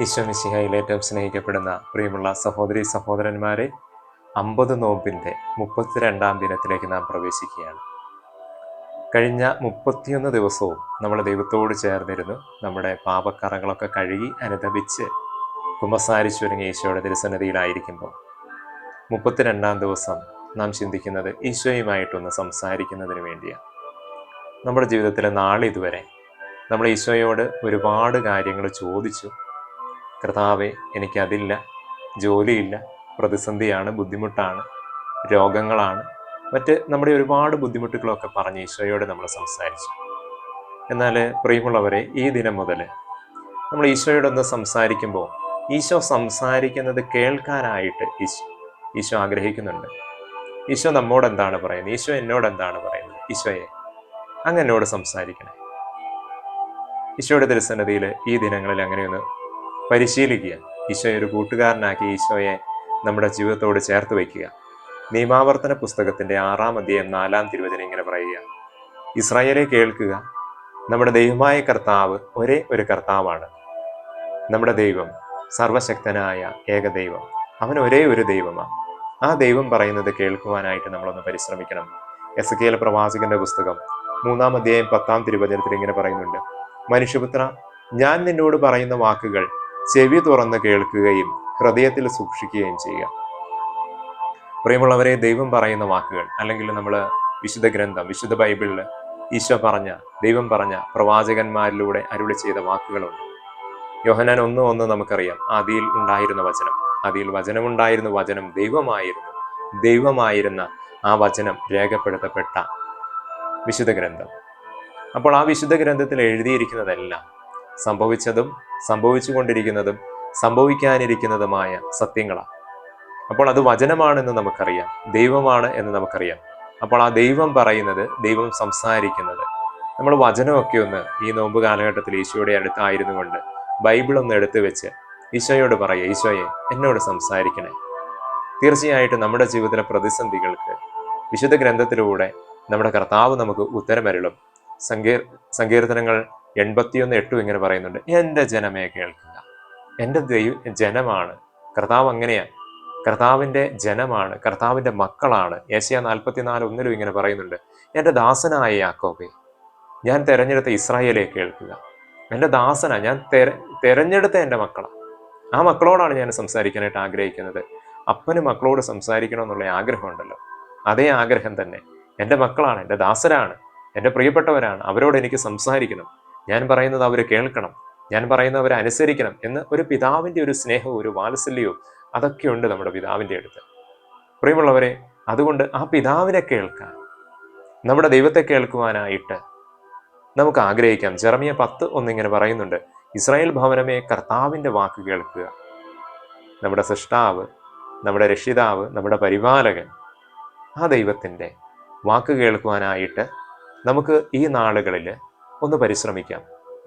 ഈശോ മിശിഹായിൽ ഏറ്റവും സ്നേഹിക്കപ്പെടുന്ന പ്രിയമുള്ള സഹോദരി സഹോദരന്മാരെ, 50 നോമ്പിൻ്റെ 32-ാം ദിനത്തിലേക്ക് നാം പ്രവേശിക്കുകയാണ്. കഴിഞ്ഞ 31 ദിവസവും നമ്മൾ ദൈവത്തോട് ചേർന്നിരുന്നു നമ്മുടെ പാപക്കറകളൊക്കെ കഴുകി അനുദപിച്ച് കുമ്പസാരിച്ചൊരുങ്ങി ഈശോയുടെ തിരുസന്നിധിയിലായിരിക്കുമ്പോൾ 32-ാം ദിവസം നാം ചിന്തിക്കുന്നത് ഈശോയുമായിട്ടൊന്ന് സംസാരിക്കുന്നതിന് വേണ്ടിയാണ്. നമ്മുടെ ജീവിതത്തിലെ നാളിതുവരെ നമ്മൾ ഈശോയോട് ഒരുപാട് കാര്യങ്ങൾ ചോദിച്ചു. കർത്താവേ, എനിക്കതില്ല, ജോലിയില്ല, പ്രതിസന്ധിയാണ്, ബുദ്ധിമുട്ടാണ്, രോഗങ്ങളാണ്, മറ്റ് നമ്മുടെ ഒരുപാട് ബുദ്ധിമുട്ടുകളൊക്കെ പറഞ്ഞ് ഈശോയോട് നമ്മൾ സംസാരിച്ചു. എന്നാൽ പ്രിയമുള്ളവരെ, ഈ ദിനം മുതൽ നമ്മൾ ഈശോയോടൊന്ന് സംസാരിക്കുമ്പോൾ ഈശോ സംസാരിക്കുന്നത് കേൾക്കാനായിട്ട് ഈശോ ആഗ്രഹിക്കുന്നുണ്ട്. ഈശോ നമ്മോട് എന്താണ് പറയുന്നത്? ഈശോ എന്നോട് എന്താണ് പറയുന്നത്? ഈശോയെ, അങ്ങ് എന്നോട് സംസാരിക്കണേ. ഈശോയുടെ തിരുസന്നിധിയിൽ ഈ ദിനങ്ങളിൽ അങ്ങനെയൊന്ന് പരിശീലിക്കുക. ഈശോയെ ഒരു കൂട്ടുകാരനാക്കി ഈശോയെ നമ്മുടെ ജീവിതത്തോട് ചേർത്ത് വയ്ക്കുക. നിയമാവർത്തന പുസ്തകത്തിൻ്റെ 6-ാം അധ്യായം 4-ാം തിരുവചനം ഇങ്ങനെ പറയുക: ഇസ്രായേലെ കേൾക്കുക, നമ്മുടെ ദൈവമായ കർത്താവ് ഒരേ ഒരു കർത്താവാണ്. നമ്മുടെ ദൈവം സർവശക്തനായ ഏകദൈവം, അവൻ ഒരേ ഒരു ദൈവമാണ്. ആ ദൈവം പറയുന്നത് കേൾക്കുവാനായിട്ട് നമ്മളൊന്ന് പരിശ്രമിക്കണം. എസെക്കിയേൽ പ്രവാചകന്റെ പുസ്തകം 3-ാം അധ്യായം 10-ാം തിരുവചനത്തിൽ ഇങ്ങനെ പറയുന്നുണ്ട്: മനുഷ്യപുത്ര, ഞാൻ നിന്നോട് പറയുന്ന വാക്കുകൾ ചെവി തുറന്ന് കേൾക്കുകയും ഹൃദയത്തിൽ സൂക്ഷിക്കുകയും ചെയ്യുക. പ്രിയമുള്ളവരെ, ദൈവം പറയുന്ന വാക്കുകൾ, അല്ലെങ്കിൽ നമ്മൾ വിശുദ്ധ ഗ്രന്ഥം, വിശുദ്ധ ബൈബിളിൽ ഈശോ പറഞ്ഞ, ദൈവം പറഞ്ഞ പ്രവാചകന്മാരിലൂടെ അരുളി ചെയ്ത വാക്കുകളുണ്ട്. യോഹന്നാൻ 1:1 നമുക്കറിയാം: ആദിയിൽ ഉണ്ടായിരുന്ന വചനം, ആദിയിൽ വചനമുണ്ടായിരുന്നു, വചനം ദൈവമായിരുന്നു, ദൈവമായിരുന്ന ആ വചനം രേഖപ്പെടുത്തപ്പെട്ട വിശുദ്ധ ഗ്രന്ഥം. അപ്പോൾ ആ വിശുദ്ധ ഗ്രന്ഥത്തിൽ എഴുതിയിരിക്കുന്നതെല്ലാം സംഭവിച്ചതും സംഭവിച്ചുകൊണ്ടിരിക്കുന്നതും സംഭവിക്കാനിരിക്കുന്നതുമായ സത്യങ്ങളാണ്. അപ്പോൾ അത് വചനമാണെന്ന് നമുക്കറിയാം, ദൈവമാണ് എന്ന് നമുക്കറിയാം. അപ്പോൾ ആ ദൈവം പറയുന്നത്, ദൈവം സംസാരിക്കുന്നത്, നമ്മൾ വചനമൊക്കെ ഒന്ന് ഈ നോമ്പ് കാലഘട്ടത്തിൽ ഈശോയുടെ അടുത്തായിരുന്നു കൊണ്ട് ബൈബിൾ ഒന്ന് എടുത്തു വെച്ച് ഈശോയോട് പറയുക: ഈശോയെ, എന്നോട് സംസാരിക്കണേ. തീർച്ചയായിട്ടും നമ്മുടെ ജീവിതത്തിലെ പ്രതിസന്ധികൾക്ക് വിശുദ്ധ ഗ്രന്ഥത്തിലൂടെ നമ്മുടെ കർത്താവ് നമുക്ക് ഉത്തരമരുളും. സങ്കീർത്തനങ്ങൾ 81:8 ഇങ്ങനെ പറയുന്നുണ്ട്: എൻ്റെ ജനമേ കേൾക്കുക. എൻ്റെ ജനമാണ് കർത്താവ്. അങ്ങനെയാണ്, കർത്താവിൻ്റെ ജനമാണ്, കർത്താവിൻ്റെ മക്കളാണ്. യെശയ്യാ 44:1 ഇങ്ങനെ പറയുന്നുണ്ട്: എൻ്റെ ദാസനായ യാക്കോബേ, ഞാൻ തെരഞ്ഞെടുത്ത ഇസ്രായേലെ കേൾക്കുക. എൻ്റെ ദാസനാ, ഞാൻ തെരഞ്ഞെടുത്ത എൻ്റെ മക്കളാണ്. ആ മക്കളോടാണ് ഞാൻ സംസാരിക്കാനായിട്ട് ആഗ്രഹിക്കുന്നത്. അപ്പന് മക്കളോട് സംസാരിക്കണമെന്നുള്ള ആഗ്രഹമുണ്ടല്ലോ, അതേ ആഗ്രഹം തന്നെ. എൻ്റെ മക്കളാണ്, എൻ്റെ ദാസരാണ്, എൻ്റെ പ്രിയപ്പെട്ടവരാണ്, അവരോട് എനിക്ക് സംസാരിക്കണം. ഞാൻ പറയുന്നത് അവർ കേൾക്കണം, ഞാൻ പറയുന്നത് അവരെ അനുസരിക്കണം എന്ന് ഒരു പിതാവിൻ്റെ ഒരു സ്നേഹവും ഒരു വാത്സല്യവും അതൊക്കെയുണ്ട് നമ്മുടെ പിതാവിൻ്റെ അടുത്ത്. പ്രിയമുള്ളവരെ, അതുകൊണ്ട് ആ പിതാവിനെ കേൾക്കാൻ, നമ്മുടെ ദൈവത്തെ കേൾക്കുവാനായിട്ട് നമുക്ക് ആഗ്രഹിക്കാം. ജെറമ്യ 10:1 ഇങ്ങനെ പറയുന്നുണ്ട്: ഇസ്രായേൽ ഭവനമേ, കർത്താവിൻ്റെ വാക്ക് കേൾക്കുക. നമ്മുടെ സൃഷ്ടാവ്, നമ്മുടെ രക്ഷിതാവ്, നമ്മുടെ പരിപാലകൻ, ആ ദൈവത്തിൻ്റെ വാക്ക് കേൾക്കുവാനായിട്ട് നമുക്ക് ഈ നാളുകളിൽ ഒന്ന് പരിശ്രമിക്കാം.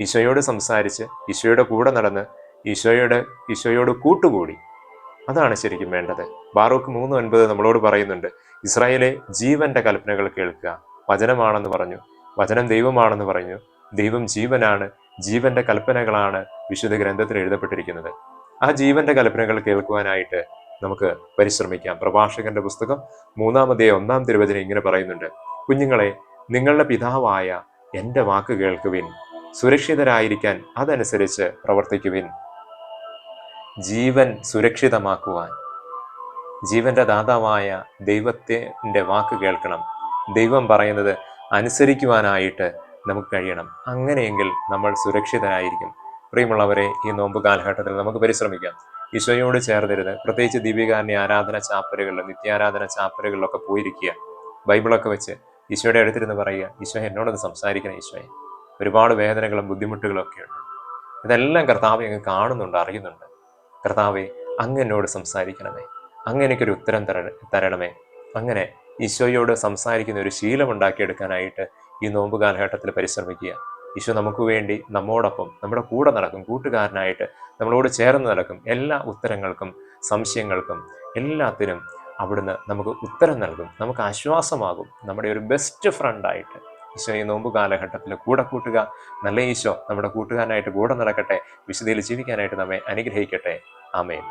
ഈശോയോട് സംസാരിച്ച്, ഈശോയുടെ കൂടെ നടന്ന്, ഈശോയോട് കൂട്ടുകൂടി. അതാണ് ശരിക്കും വേണ്ടത്. ബാറൂക്ക് 3:9 നമ്മളോട് പറയുന്നുണ്ട്: ഇസ്രായേലെ, ജീവന്റെ കൽപ്പനകൾ കേൾക്കുക. വചനമാണെന്ന് പറഞ്ഞു, വചനം ദൈവമാണെന്ന് പറഞ്ഞു, ദൈവം ജീവനാണ്, ജീവന്റെ കൽപ്പനകളാണ് വിശുദ്ധ ഗ്രന്ഥത്തിൽ എഴുതപ്പെട്ടിരിക്കുന്നത്. ആ ജീവന്റെ കൽപ്പനകൾ കേൾക്കുവാനായിട്ട് നമുക്ക് പരിശ്രമിക്കാം. പ്രഭാഷകന്റെ പുസ്തകം 3-ാം അധ്യായം 1-ാം തിരുവചനം ഇങ്ങനെ പറയുന്നുണ്ട്: കുഞ്ഞുങ്ങളെ, നിങ്ങളുടെ പിതാവായ എൻ്റെ വാക്ക് കേൾക്കുവിൻ, സുരക്ഷിതരായിരിക്കാൻ അതനുസരിച്ച് പ്രവർത്തിക്കുവിൻ. ജീവൻ സുരക്ഷിതമാക്കുവാൻ ജീവന്റെ ദാതാവായ ദൈവത്തിൻ്റെ വാക്ക് കേൾക്കണം. ദൈവം പറയുന്നത് അനുസരിക്കുവാനായിട്ട് നമുക്ക് കഴിയണം. അങ്ങനെയെങ്കിൽ നമ്മൾ സുരക്ഷിതരായിരിക്കും. പ്രിയമുള്ളവരെ, ഈ നോമ്പ് കാലഘട്ടത്തിൽ നമുക്ക് പരിശ്രമിക്കാം. ഈശോയോട് ചേർന്നിരുന്ന്, പ്രത്യേകിച്ച് ദീപികാരുണ്യ ആരാധന ചാപ്പലുകളിൽ, നിത്യാരാധന ചാപ്പലുകളിലൊക്കെ പോയിരിക്കുക. ബൈബിളൊക്കെ വെച്ച് ഈശോയുടെ അടുത്തിരുന്ന് പറയുക: ഈശോ, എന്നോടൊന്ന് സംസാരിക്കണം. ഈശോയെ, ഒരുപാട് വേദനകളും ബുദ്ധിമുട്ടുകളും ഒക്കെ ഉണ്ട്. ഇതെല്ലാം കർത്താവെ അങ്ങ് കാണുന്നുണ്ട്, അറിയുന്നുണ്ട്. കർത്താവെ, അങ്ങ് എന്നോട് സംസാരിക്കണമേ, അങ്ങ് എനിക്കൊരു ഉത്തരം തരണമേ. അങ്ങനെ ഈശോയോട് സംസാരിക്കുന്ന ഒരു ശീലം ഉണ്ടാക്കിയെടുക്കാനായിട്ട് ഈ നോമ്പ് കാലഘട്ടത്തിൽ പരിശ്രമിക്കുക. ഈശോ നമുക്ക് വേണ്ടി നമ്മോടൊപ്പം, നമ്മുടെ കൂടെ നടക്കും, കൂട്ടുകാരനായിട്ട് നമ്മളോട് ചേർന്ന് നടക്കും. എല്ലാ ഉത്തരങ്ങൾക്കും, സംശയങ്ങൾക്കും, എല്ലാത്തിനും അവിടുന്ന് നമുക്ക് ഉത്തരം നൽകും, നമുക്ക് ആശ്വാസമാകും. നമ്മുടെ ഒരു ബെസ്റ്റ് ഫ്രണ്ടായിട്ട് ഈശോ ഈ നോമ്പ് കാലഘട്ടത്തിൽ കൂടെ കൂട്ടുക. നല്ല ഈശോ നമ്മുടെ കൂട്ടുകാരനായിട്ട് കൂടെ നടക്കട്ടെ. വിശുദ്ധിയിൽ ജീവിക്കാനായിട്ട് നമ്മെ അനുഗ്രഹിക്കട്ടെ. ആമേൻ.